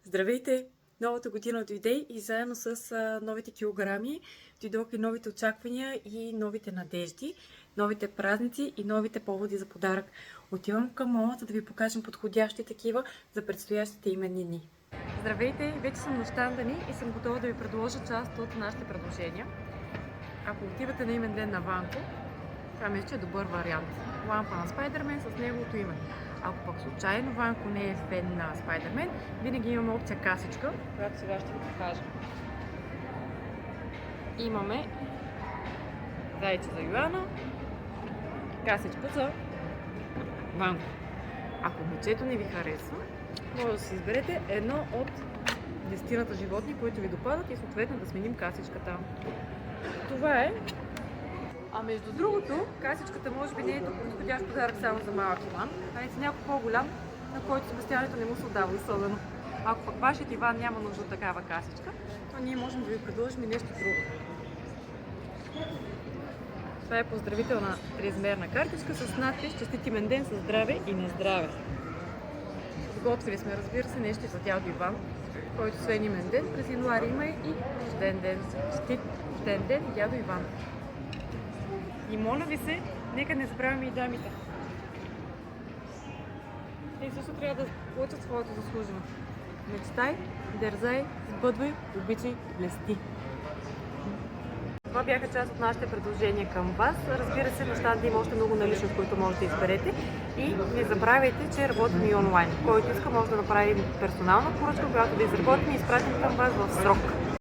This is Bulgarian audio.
Здравейте! Новата година дойде и заедно с новите килограми дойдоха и новите очаквания и новите надежди, новите празници и новите поводи за подарък. Отивам към мола, за да ви покажем подходящи такива за предстоящите именини. Здравейте! Вече съм на щанда ни и съм готова да ви предложа част от нашите предложения. Ако отивате на имен ден на Ванко, това мисля, че е добър вариант. Лампа на Спайдермен с неговото име. Ако пък случайно Ванко не е фен на Спайдермен, винаги имаме опция касичка, която сега ще ви покажа. Имаме зайче за Йоана, касичка за Ванко. Ако момчето не ви харесва, може да си изберете едно от 10 животни, които ви допадат и съответно да сменим касичката. Това е. А между другото, касичката може би не е подходящ подарък само за малък Иван, а и за някой по-голям, на който спестяването не му се отдава особено. Ако пък вашият Иван няма нужда от такава касичка, то ние можем да ви предложим и нещо друго. Това е поздравителна триизмерна картичка с надпис "Честит имен ден със здраве и на здраве". Подготвили сме, разбира се, нещо за дядо Иван, който освен имен ден през януари има и рожден ден. Честит рожден ден, дядо Иван! И моля ви се, нека не забравяме и дамите. Те също трябва да получат своето заслужено. Мечтай, дързай, сбъдвай, обичай, блести. Това бяха част от нашите предложения към вас. Разбира се, на щанда има още много налични, които може да изберете. И не забравяйте, че работим и онлайн. Който иска, може да направи персонална поръчка, която да изработим и изпратим към вас в срок.